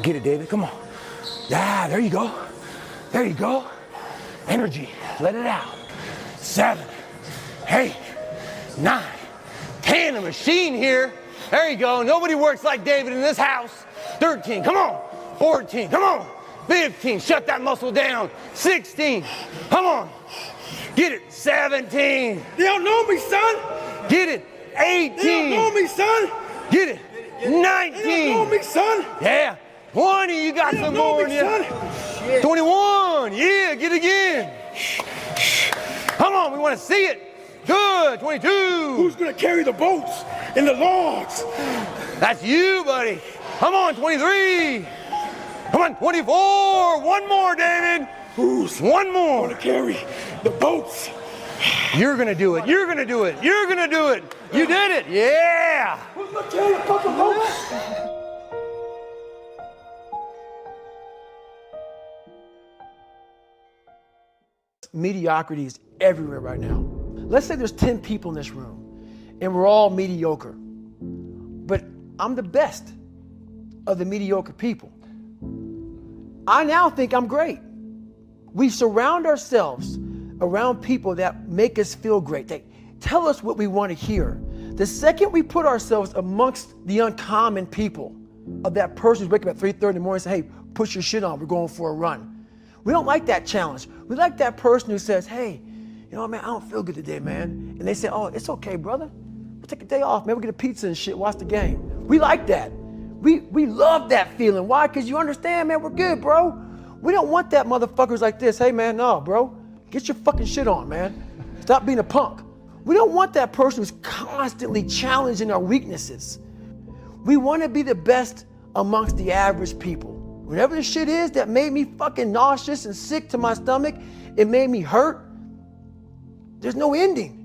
Get it, David, come on. Yeah, there you go. There you go. Energy, let it out. 7, 8, 9, 10, a machine here. There you go, nobody works like David in this house. 13, come on. 14, come on. 15, shut that muscle down. 16, come on. Get it. 17. They don't know me, son. Get it. 18. They don't know me, son. Get it. 19. They don't know me, son. Yeah. 20, you got They some don't know more in me, you. son. 21, yeah, get it again. Come on, we want to see it. Good, 22. Who's gonna carry the boats and the logs? That's you, buddy. Come on, 23. Come on, 24. One more, David. Who's one more? gonna carry the boats? You're gonna do it. You're gonna do it. You're gonna do it. You did it. Yeah. Who's gonna carry the fucking boats? Mediocrity is everywhere right now. Let's say there's 10 people in this room and we're all mediocre, but I'm the best of the mediocre people. I now think I'm great. We surround ourselves around people that make us feel great. They tell us what we want to hear. The second we put ourselves amongst the uncommon people of that person who's waking up at 3:30 in the morning and say, hey, put your shit on, we're going for a run. We don't like that challenge. We like that person who says, hey, you know, man, I don't feel good today, man. And they say, oh, it's okay, brother. We'll take a day off, man. We'll get a pizza and shit, watch the game. We like that. We love that feeling. Why? Because you understand, man, we're good, bro. We don't want that motherfuckers like this. Hey, man, no, bro. Get your fucking shit on, man. Stop being a punk. We don't want that person who's constantly challenging our weaknesses. We want to be the best amongst the average people. Whatever the shit is that made me fucking nauseous and sick to my stomach, it made me hurt, there's no ending.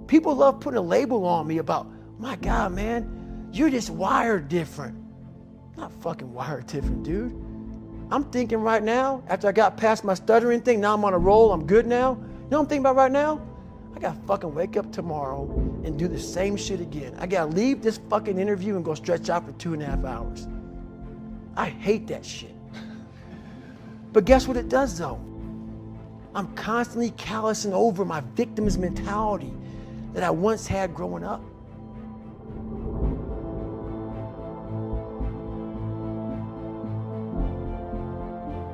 People love putting a label on me about, my God, man, you're just wired different. I'm not fucking wired different, dude. I'm thinking right now, after I got past my stuttering thing, now I'm on a roll, I'm good now. You know what I'm thinking about right now? I gotta fucking wake up tomorrow and do the same shit again. I gotta leave this fucking interview and go stretch out for 2.5 hours. I hate that shit. But guess what it does though? I'm constantly callousing over my victim's mentality that I once had growing up.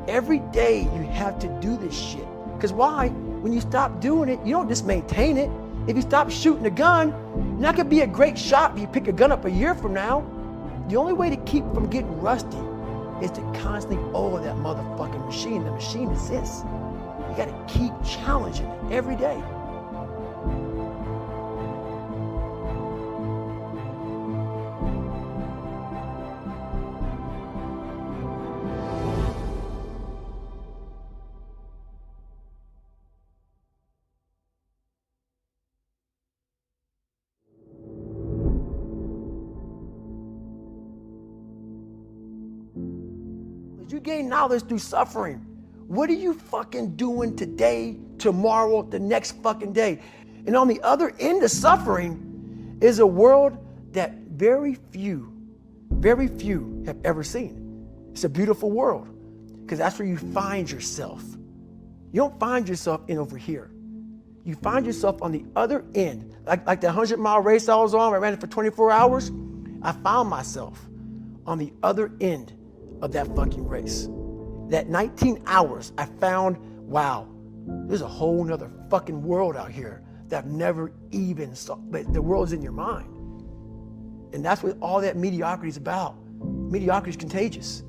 Every day you have to do this shit. Because why? When you stop doing it, you don't just maintain it. If you stop shooting a gun, you're not gonna be a great shot if you pick a gun up a year from now. The only way to keep from getting rusty is to constantly oil that motherfucking machine. The machine is this. You gotta keep challenging it every day. You gain knowledge through suffering. What are you fucking doing today, tomorrow, the next fucking day? And on the other end of suffering is a world that very few have ever seen. It's a beautiful world because that's where you find yourself. You don't find yourself in over here. You find yourself on the other end. Like the 100-mile race I was on, I ran it for 24 hours. I found myself on the other end of that fucking race. That 19 hours, I found, wow, there's a whole nother fucking world out here that I've never even saw, but the world's in your mind. And that's what all that mediocrity is about. Mediocrity is contagious.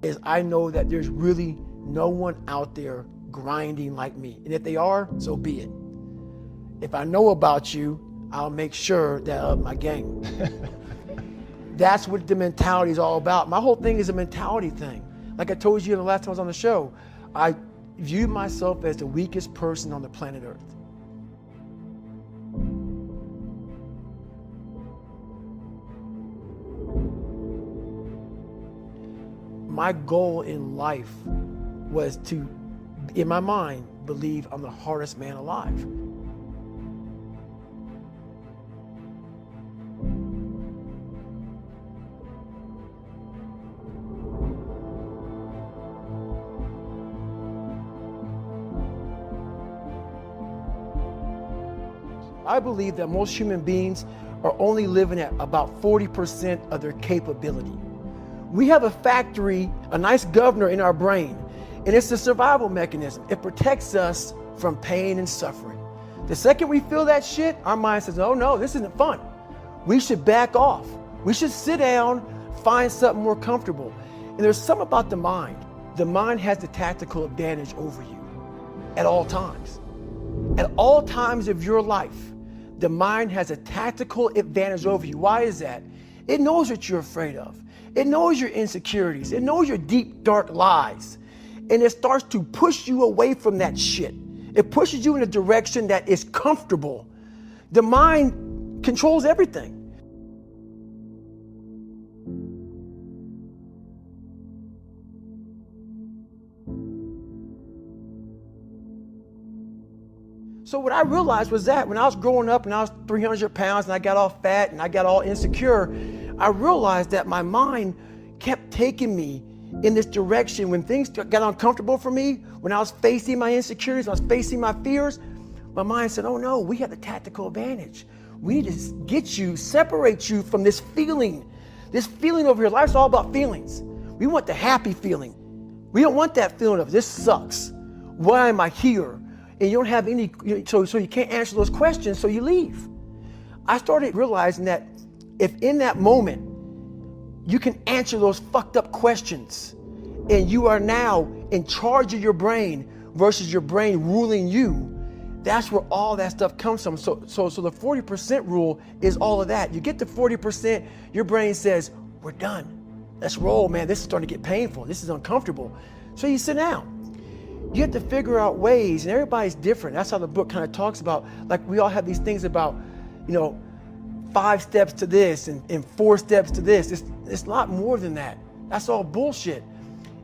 Is I know that there's really no one out there grinding like me. And if they are, so be it. If I know about you, I'll make sure that I up my game. That's what the mentality is all about. My whole thing is a mentality thing. Like I told you the last time I was on the show, I view myself as the weakest person on the planet Earth. my goal in life was to, in my mind, believe I'm the hardest man alive. I believe that most human beings are only living at about 40% of their capability. We have a factory, a nice governor in our brain, and it's a survival mechanism. It protects us from pain and suffering. The second we feel that shit, our mind says, oh no, this isn't fun. We should back off. We should sit down, find something more comfortable. And there's something about the mind. The mind has the tactical advantage over you at all times. At all times of your life, the mind has a tactical advantage over you. Why is that? It knows what you're afraid of. It knows your insecurities. It knows your deep, dark lies. And it starts to push you away from that shit. It pushes you in a direction that is comfortable. The mind controls everything. So what I realized was that when I was growing up and I was 300 pounds and I got all fat and I got all insecure, I realized that my mind kept taking me in this direction. When things got uncomfortable for me, when I was facing my insecurities, I was facing my fears, my mind said, oh no, we have the tactical advantage. We need to get you, separate you from this feeling over here. Life's all about feelings. We want the happy feeling. We don't want that feeling of this sucks. Why am I here? And you don't have any, so you can't answer those questions, so you leave. I started realizing that if in that moment you can answer those fucked up questions and you are now in charge of your brain versus your brain ruling you, that's where all that stuff comes from. So the 40% rule is all of that. You get to 40%, your brain says, we're done. Let's roll, man. This is starting to get painful. This is uncomfortable. So you sit down. You have to figure out ways, and everybody's different. That's how the book kind of talks about, like we all have these things about, 5 steps to this and 4 steps to this. It's a lot more than that. That's all bullshit.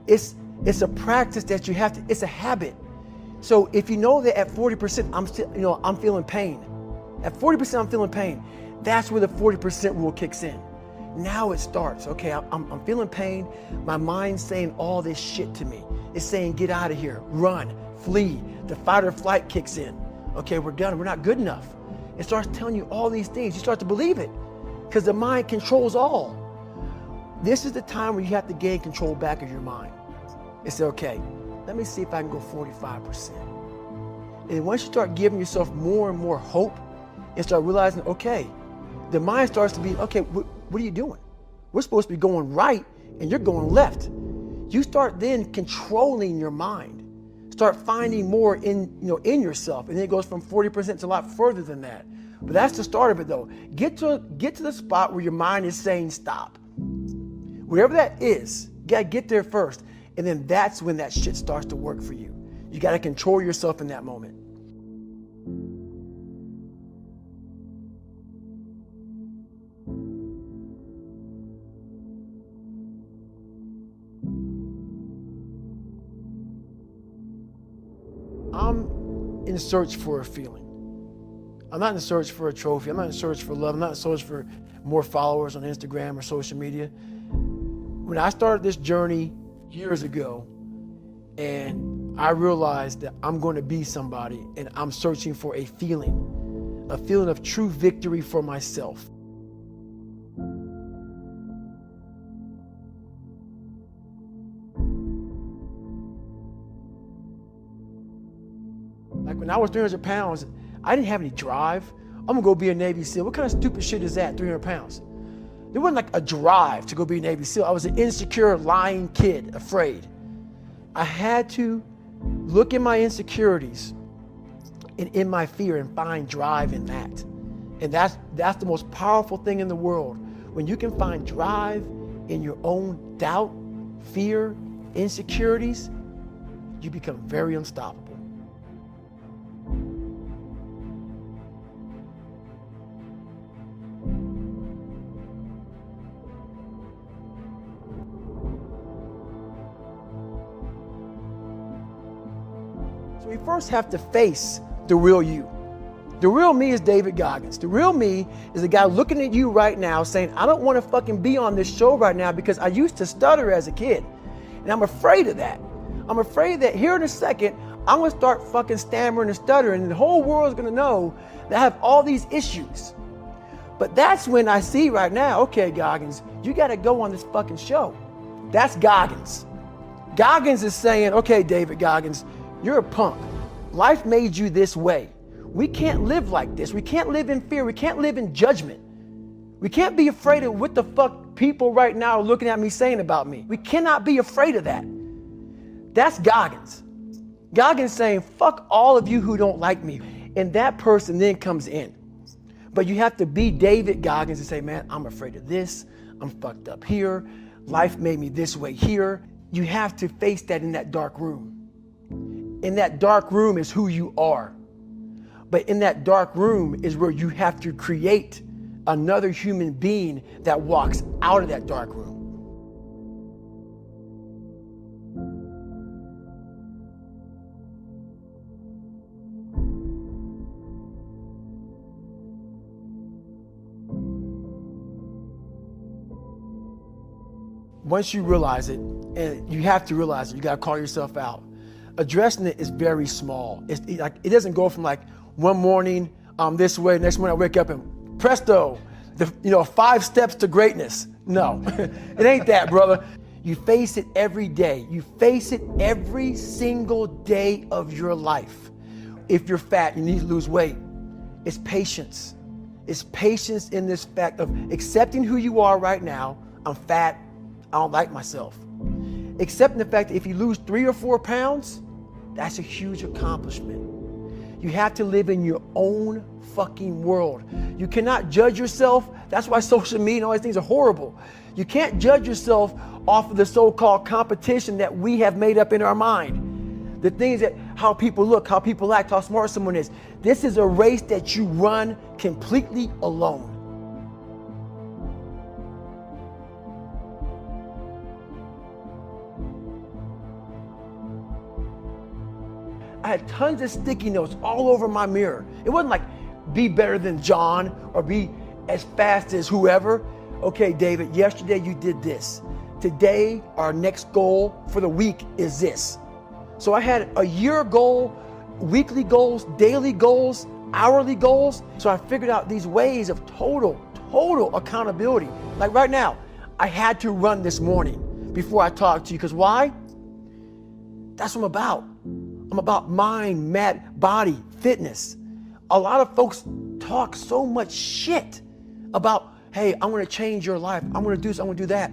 It's a practice that you have to, it's a habit. So if you know that at 40%, I'm feeling pain. At 40%, I'm feeling pain. That's where the 40% rule kicks in. Now it starts. Okay, I'm feeling pain. My mind's saying all this shit to me. It's saying, get out of here, run, flee. The fight or flight kicks in. Okay, we're done. We're not good enough. It starts telling you all these things. You start to believe it because the mind controls all. This is the time where you have to gain control back of your mind. It's okay, let me see if I can go 45%. And once you start giving yourself more and more hope and start realizing, okay, the mind starts to be, okay, what are you doing? We're supposed to be going right and you're going left. You start then controlling your mind. Start finding more in yourself. And then it goes from 40% to a lot further than that. But that's the start of it though. Get to the spot where your mind is saying stop. Whatever that is, you gotta get there first. And then that's when that shit starts to work for you. You gotta control yourself in that moment. I'm in search for a feeling. I'm not in search for a trophy. I'm not in search for love. I'm not in search for more followers on Instagram or social media. When I started this journey years ago, and I realized that I'm going to be somebody, and I'm searching for a feeling of true victory for myself. Like when I was 300 pounds, I didn't have any drive. I'm gonna go be a Navy SEAL. What kind of stupid shit is that, 300 pounds? There wasn't like a drive to go be a Navy SEAL. I was an insecure, lying kid, afraid. I had to look in my insecurities and in my fear and find drive in that. And that's the most powerful thing in the world. When you can find drive in your own doubt, fear, insecurities, you become very unstoppable. We first have to face the real you. The real me is David Goggins. The real me is a guy looking at you right now saying, I don't want to fucking be on this show right now because I used to stutter as a kid. And I'm afraid of that. I'm afraid that here in a second, I'm going to start fucking stammering and stuttering and the whole world is going to know that I have all these issues. But that's when I see right now, okay, Goggins, you got to go on this fucking show. That's Goggins. Goggins is saying, okay, David Goggins, you're a punk. Life made you this way. We can't live like this. We can't live in fear. We can't live in judgment. We can't be afraid of what the fuck people right now are looking at me saying about me. We cannot be afraid of that. That's Goggins. Goggins saying, fuck all of you who don't like me. And that person then comes in. But you have to be David Goggins and say, man, I'm afraid of this. I'm fucked up here. Life made me this way here. You have to face that in that dark room. In that dark room is who you are. But in that dark room is where you have to create another human being that walks out of that dark room. Once you realize it, and you have to realize it, you gotta call yourself out. Addressing it is very small. It doesn't go from like one morning I'm this way, next morning I wake up and presto, 5 steps to greatness. No, it ain't that, brother. You face it every day. You face it every single day of your life. If you're fat, you need to lose weight. It's patience. It's patience in this fact of accepting who you are right now. I'm fat. I don't like myself. Accepting the fact that if you lose 3 or 4 pounds, that's a huge accomplishment. You have to live in your own fucking world. You cannot judge yourself. That's why social media and all these things are horrible. You can't judge yourself off of the so-called competition that we have made up in our mind. The things that, how people look, how people act, how smart someone is. This is a race that you run completely alone. I had tons of sticky notes all over my mirror. It wasn't like be better than John or be as fast as whoever. Okay, David, yesterday you did this. Today, our next goal for the week is this. So I had a year goal, weekly goals, daily goals, hourly goals. So I figured out these ways of total accountability. Like right now, I had to run this morning before I talked to you. Because why? That's what I'm about. I'm about mind, body, fitness. A lot of folks talk so much shit about, hey, I'm gonna change your life. I'm gonna do this, I'm gonna do that.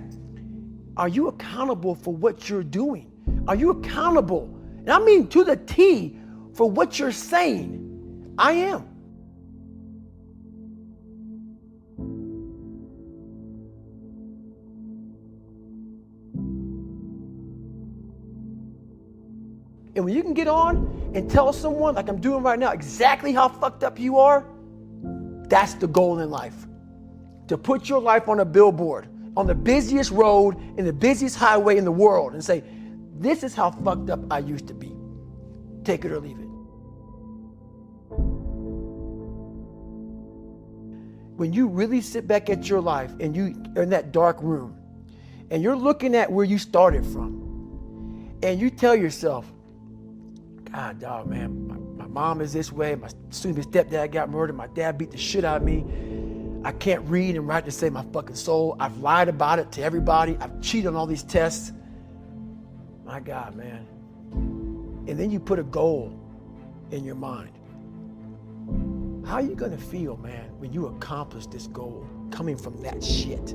Are you accountable for what you're doing? Are you accountable, and I mean to the T, for what you're saying? I am. And when you can get on and tell someone, like I'm doing right now, exactly how fucked up you are, that's the goal in life. To put your life on a billboard, on the busiest road, in the busiest highway in the world, and say, this is how fucked up I used to be. Take it or leave it. When you really sit back at your life and you are in that dark room, and you're looking at where you started from, and you tell yourself, God, dog, man, my mom is this way. My soon-to-be stepdad got murdered. My dad beat the shit out of me. I can't read and write to save my fucking soul. I've lied about it to everybody. I've cheated on all these tests. My God, man. And then you put a goal in your mind. How are you gonna feel, man, when you accomplish this goal coming from that shit?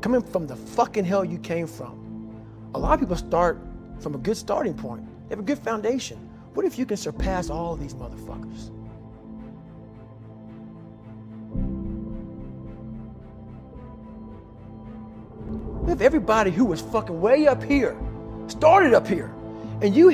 Coming from the fucking hell you came from. A lot of people start from a good starting point. They have a good foundation. What if you can surpass all of these motherfuckers? What if everybody who was fucking way up here started up here, and you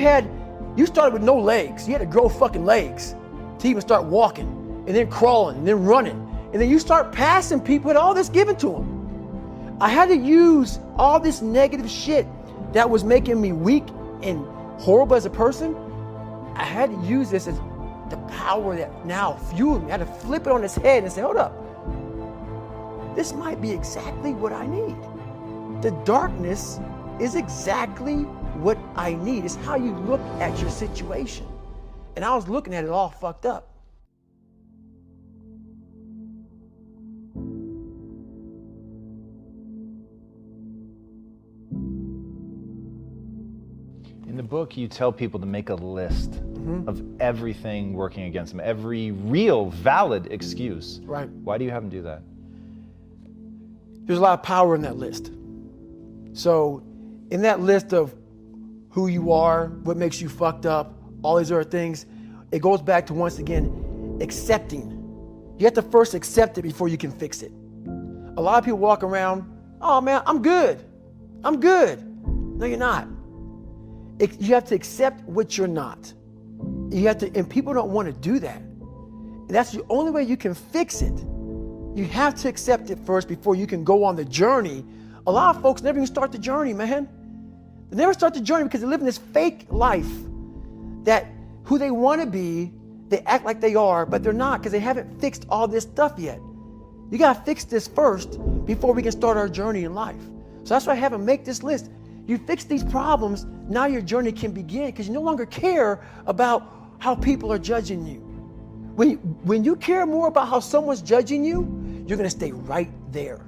started with no legs. You had to grow fucking legs to even start walking, and then crawling, and then running, and then you start passing people with all this given to them. I had to use all this negative shit that was making me weak and horrible as a person. I had to use this as the power that now fueled me. I had to flip it on its head and say, hold up. This might be exactly what I need. The darkness is exactly what I need. It's how you look at your situation. And I was looking at it all fucked up. In the book, you tell people to make a list of everything working against them, every real, valid excuse. Right. Why do you have them do that? There's a lot of power in that list. So in that list of who you are, what makes you fucked up, all these other things, it goes back to, once again, accepting. You have to first accept it before you can fix it. A lot of people walk around, oh man, I'm good. I'm good. No, you're not. You have to accept what you're not. You have to, and people don't want to do that. And that's the only way you can fix it. You have to accept it first before you can go on the journey. A lot of folks never even start the journey, man. They never start the journey because they live in this fake life that who they want to be, they act like they are, but they're not because they haven't fixed all this stuff yet. You got to fix this first before we can start our journey in life. So that's why I have them make this list. You fix these problems, now your journey can begin because you no longer care about how people are judging you. When you care more about how someone's judging you, you're going to stay right there.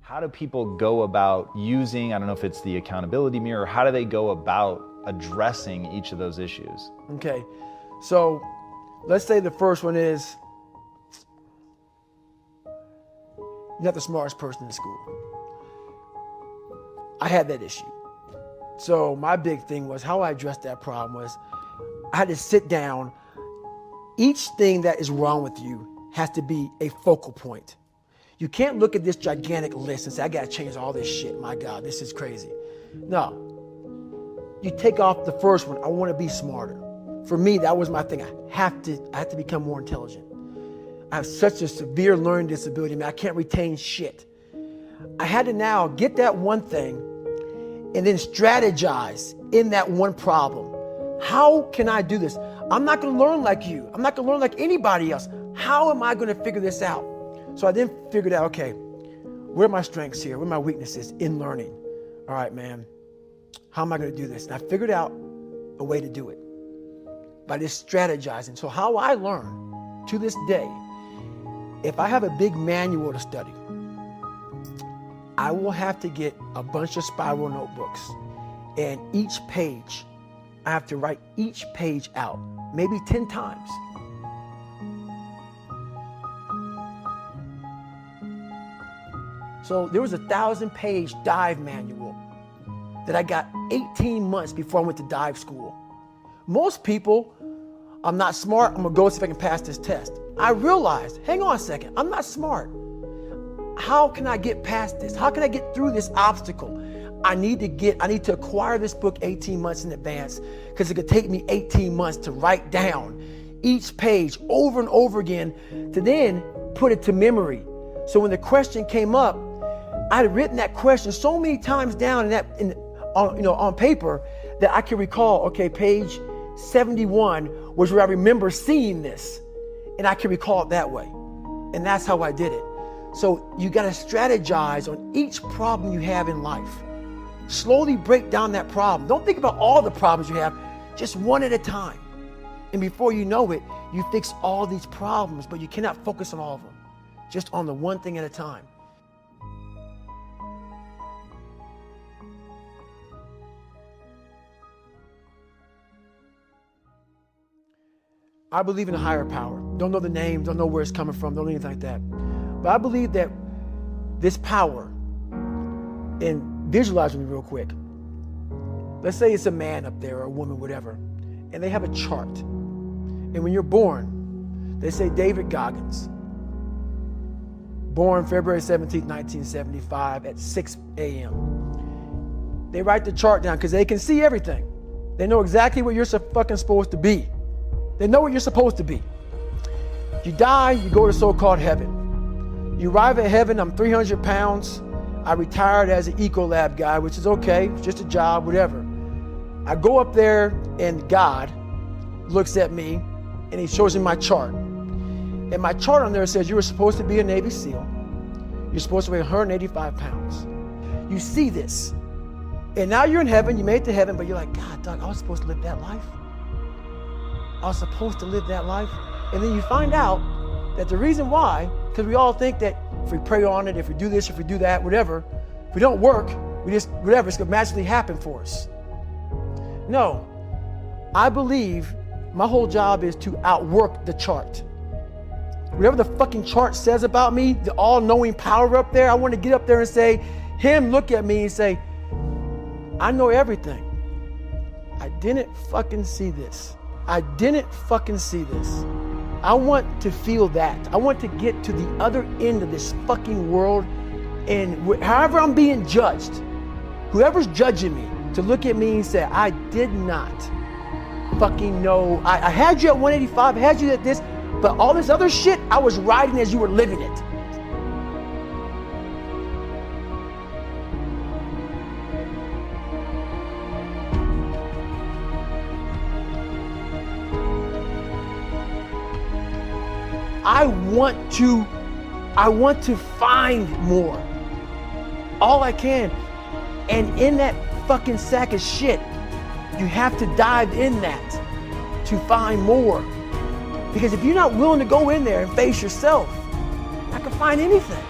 How do people go about using, I don't know if it's the accountability mirror, how do they go about addressing each of those issues? Okay, so let's say the first one is you're not the smartest person in school. I had that issue. So my big thing was how I addressed that problem was I had to sit down. Each thing that is wrong with you has to be a focal point. You can't look at this gigantic list and say, I gotta change all this shit. My God, this is crazy. No, you take off the first one. I wanna be smarter. For me, that was my thing. I have to become more intelligent. I have such a severe learning disability, man. I can't retain shit. I had to now get that one thing and then strategize in that one problem. How can I do this? I'm not gonna learn like you. I'm not gonna learn like anybody else. How am I gonna figure this out? So I then figured out, okay, where are my strengths here? Where are my weaknesses in learning? All right, man, how am I gonna do this? And I figured out a way to do it by just strategizing. So how I learn to this day, if I have a big manual to study, I will have to get a bunch of spiral notebooks, and each page, I have to write each page out, maybe 10 times. So there was a 1,000-page dive manual that I got 18 months before I went to dive school. Most people, I'm not smart, I'm gonna go see if I can pass this test. I realized, hang on a second, I'm not smart. How can I get past this? How can I get through this obstacle? I need to acquire this book 18 months in advance because it could take me 18 months to write down each page over and over again to then put it to memory. So when the question came up, I had written that question so many times down on paper that I can recall, okay, page 71 was where I remember seeing this, and I can recall it that way. And that's how I did it. So you got to strategize on each problem you have in life. Slowly break down that problem. Don't think about all the problems you have, just one at a time. And before you know it, you fix all these problems, but you cannot focus on all of them. Just on the one thing at a time. I believe in a higher power. Don't know the name, don't know where it's coming from, don't know anything like that. But I believe that this power, and visualize with me real quick. Let's say it's a man up there or a woman, whatever, and they have a chart. And when you're born, they say David Goggins, born February 17th, 1975 at 6 a.m. They write the chart down because they can see everything. They know exactly what you're fucking supposed to be. They know what you're supposed to be. You die, you go to so-called heaven. You arrive at heaven, I'm 300 pounds. I retired as an Ecolab guy, which is okay, it's just a job, whatever. I go up there and God looks at me and he shows me my chart. And my chart on there says you were supposed to be a Navy SEAL. You're supposed to weigh 185 pounds. You see this. And now you're in heaven, you made it to heaven, but you're like, God, Doug, I was supposed to live that life. I was supposed to live that life. And then you find out that the reason why, because we all think that if we pray on it, if we do this, if we do that, whatever, if we don't work, we just, whatever, it's gonna magically happen for us. No, I believe my whole job is to outwork the chart. Whatever the fucking chart says about me, the all-knowing power up there, I want to get up there and say, him look at me and say, I know everything. I didn't fucking see this. I didn't fucking see this. I want to feel that. I want to get to the other end of this fucking world, and however I'm being judged, whoever's judging me, to look at me and say, I did not fucking know. I had you at 185, I had you at this, but all this other shit, I was riding as you were living it. I want to find more. All I can. And in that fucking sack of shit, you have to dive in that to find more. Because if you're not willing to go in there and face yourself, you're not gonna find anything.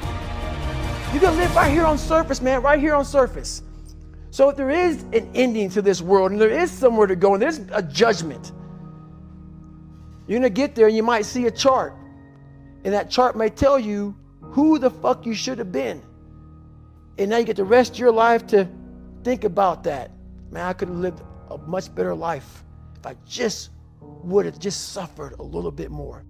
You're gonna live right here on surface, man, right here on surface. So if there is an ending to this world and there is somewhere to go and there's a judgment, you're gonna get there and you might see a chart. And that chart may tell you who the fuck you should have been. And now you get the rest of your life to think about that. Man, I could have lived a much better life if I just would have just suffered a little bit more.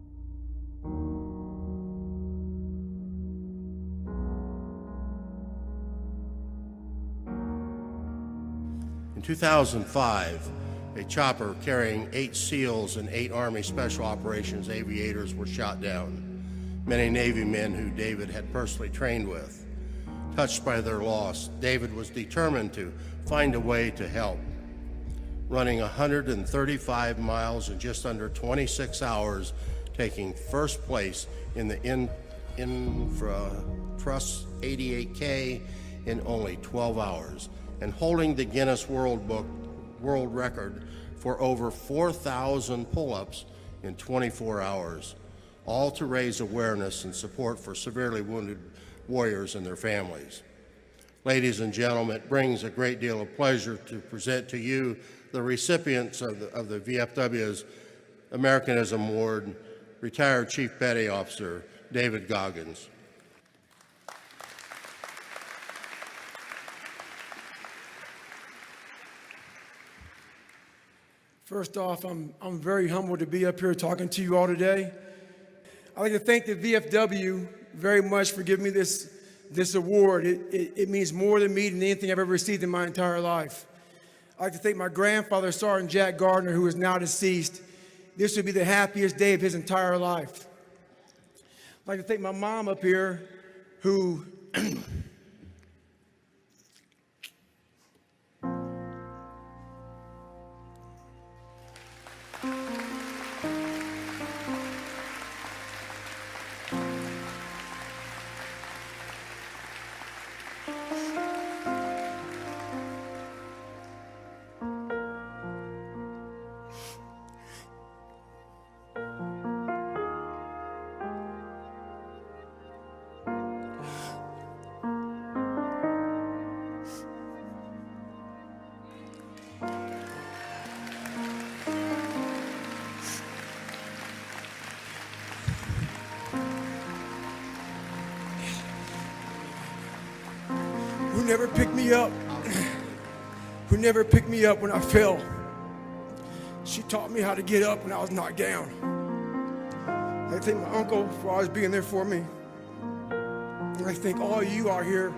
In 2005, a chopper carrying 8 SEALs and 8 Army Special Operations aviators were shot down. Many Navy men who David had personally trained with. Touched by their loss, David was determined to find a way to help. Running 135 miles in just under 26 hours, taking first place in the Trust 88K in only 12 hours, and holding the Guinness World Record for over 4,000 pull-ups in 24 hours. All to raise awareness and support for severely wounded warriors and their families. Ladies and gentlemen, it brings a great deal of pleasure to present to you the recipients of the VFW's Americanism Award, retired Chief Petty Officer David Goggins. First off, I'm very humbled to be up here talking to you all today. I'd like to thank the VFW very much for giving me this award. It means more to me than anything I've ever received in my entire life. I'd like to thank my grandfather, Sergeant Jack Gardner, who is now deceased. This would be the happiest day of his entire life. I'd like to thank my mom up here, who never picked me up, who never picked me up when I fell. She taught me how to get up when I was knocked down. I thank my uncle for always being there for me. And I thank all of you out here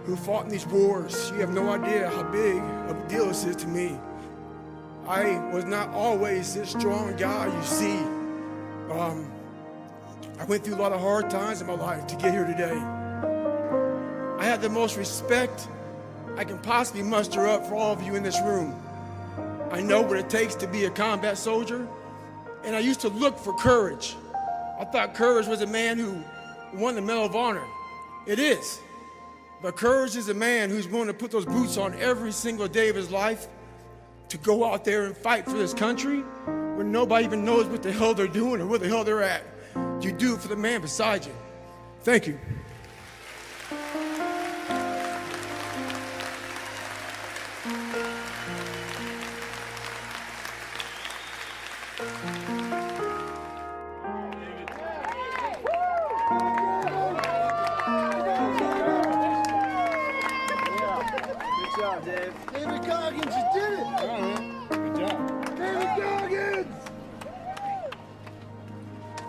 who fought in these wars. You have no idea how big of a deal this is to me. I was not always this strong guy you see. I went through a lot of hard times in my life to get here today. I have the most respect I can possibly muster up for all of you in this room. I know what it takes to be a combat soldier, and I used to look for courage. I thought courage was a man who won the Medal of Honor. It is. But courage is a man who's willing to put those boots on every single day of his life to go out there and fight for this country when nobody even knows what the hell they're doing or where the hell they're at. You do it for the man beside you. Thank you. David Goggins, you did it! Good job. David Goggins!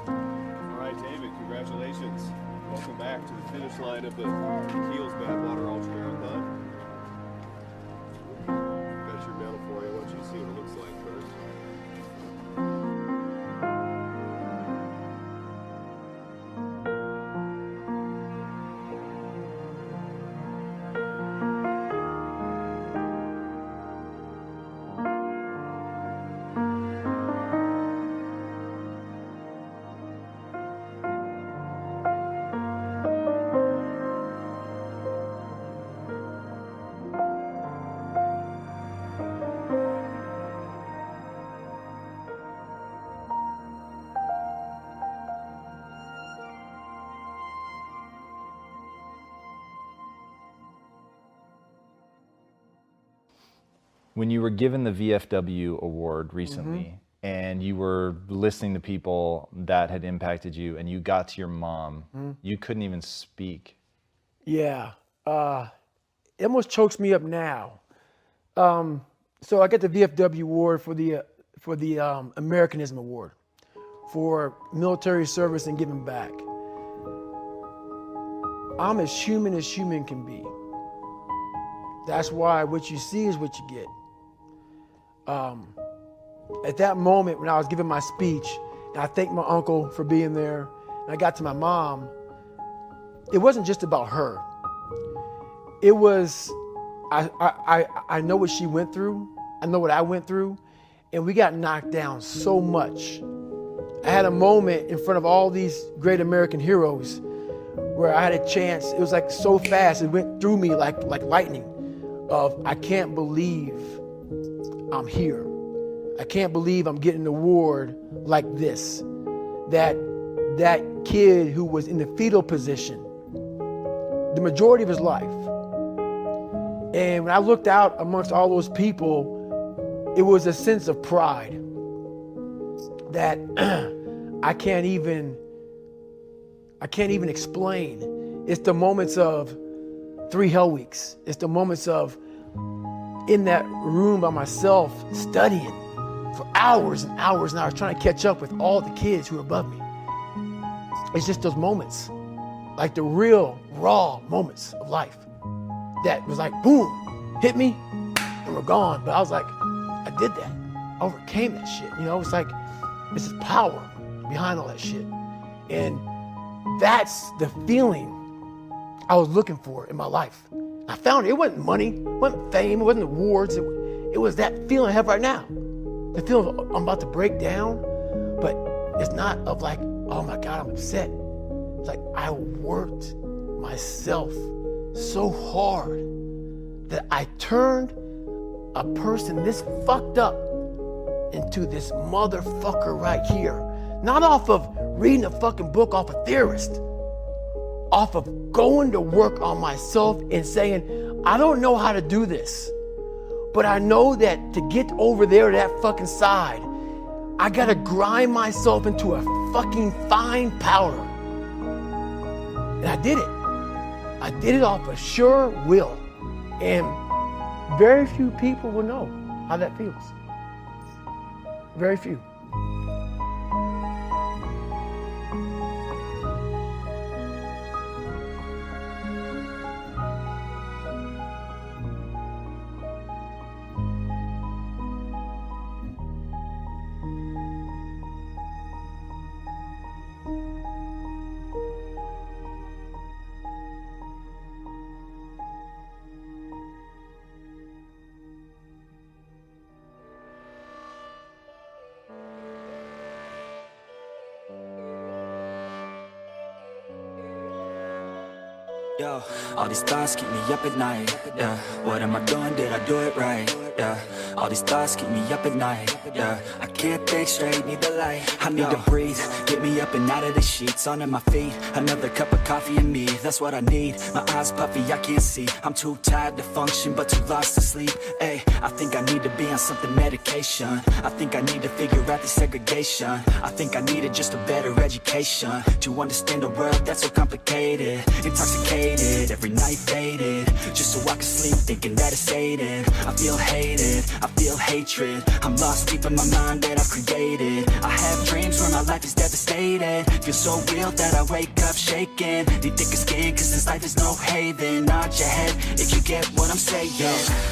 All right, David, congratulations. Welcome back to the finish line of the Keels Badwater Ultra Marathon. Got your medal for you. Why don't you see what it looks like first? When you were given the VFW award recently, and you were listening to people that had impacted you, and you got to your mom, you couldn't even speak. Yeah, it almost chokes me up now. So I get the VFW award for the Americanism Award for military service and giving back. I'm as human can be. That's why what you see is what you get. At that moment when I was giving my speech, and I thanked my uncle for being there, and I got to my mom, it wasn't just about her. It was, I know what she went through, I know what I went through, and we got knocked down so much. I had a moment in front of all these great American heroes where I had a chance, it was like so fast, it went through me like lightning, of I can't believe I'm here. I can't believe I'm getting an award like this. That kid who was in the fetal position the majority of his life. And when I looked out amongst all those people, it was a sense of pride that I can't even explain. It's the moments of 3 hell weeks. It's the moments of in that room by myself studying for hours and hours and hours, trying to catch up with all the kids who are above me. It's just those moments, like the real raw moments of life that was like, boom, hit me and we're gone. But I was like, I did that. I overcame that shit. You know, it's like, this is power behind all that shit. And that's the feeling I was looking for in my life. I found it. It wasn't money, it wasn't fame, it wasn't awards. It was that feeling I have right now. The feeling of I'm about to break down, but it's not of like, oh my God, I'm upset. It's like I worked myself so hard that I turned a person this fucked up into this motherfucker right here. Not off of reading a fucking book off a theorist, off of going to work on myself and saying, I don't know how to do this, but I know that to get over there to that fucking side, I gotta grind myself into a fucking fine powder. And I did it. I did it off a sure will. And very few people will know how that feels. Very few. Yo, all these thoughts keep me up at night, yeah. What am I doing, did I do it right, yeah. All these thoughts keep me up at night, yeah. I can't think straight, need the light. I need to breathe, get me up and out of the sheets. Onto my feet, another cup of coffee and me. That's what I need, my eyes puffy, I can't see. I'm too tired to function, but too lost to sleep. Ay, I think I need to be on something medication. I think I need to figure out the segregation. I think I needed just a better education to understand a world that's so complicated. Intoxicated, every night faded, just so I can sleep thinking that it's faded. I feel hated, I feel hatred. I'm lost deep in my mind that I've created. I have dreams where my life is devastated. Feel so real that I wake up shaking. Need thicker skin cause this life is no haven. Nod your head if you get what I'm saying.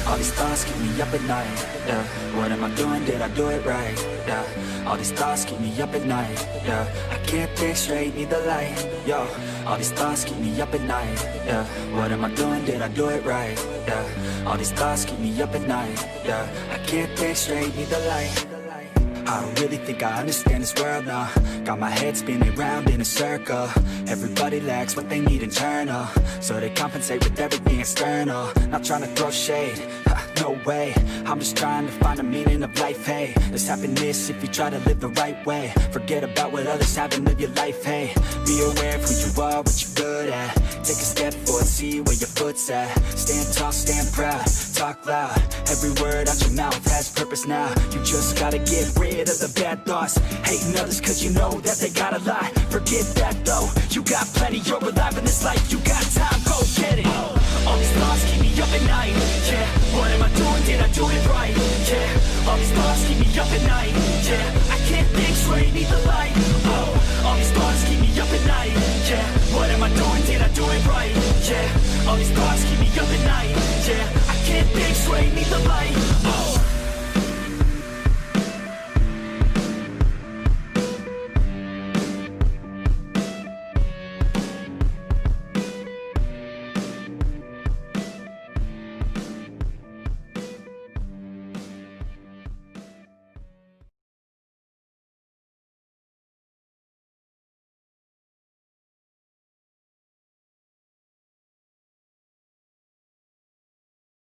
All these thoughts keep me up at night, yeah. What am I doing, did I do it right, yeah. All these thoughts keep me up at night, yeah. I can't think straight, need the light, yo. All these thoughts keep me up at night, yeah. What am I doing, did I do it right, yeah. All these thoughts keep me up at night, yeah. I can't think straight, need the light. I don't really think I understand this world now. Got my head spinning round in a circle. Everybody lacks what they need internal, so they compensate with everything external. Not trying to throw shade, no way. I'm just trying to find the meaning of life, hey. There's happiness if you try to live the right way. Forget about what others have and live your life, hey. Be aware of who you are, what you're good at. Take a step forward, see where your foot's at. Stand tall, stand proud, talk loud. Every word out your mouth has purpose now. You just gotta get rid of the bad thoughts. Hating others cause you know that they gotta lie. Forget that though, you got plenty, you're alive in this life. You got time, go get it. All these thoughts keep me up at night, yeah. What am I doing, did I do it right, yeah. All these thoughts keep me up at night, yeah. I can't think straight, need the light.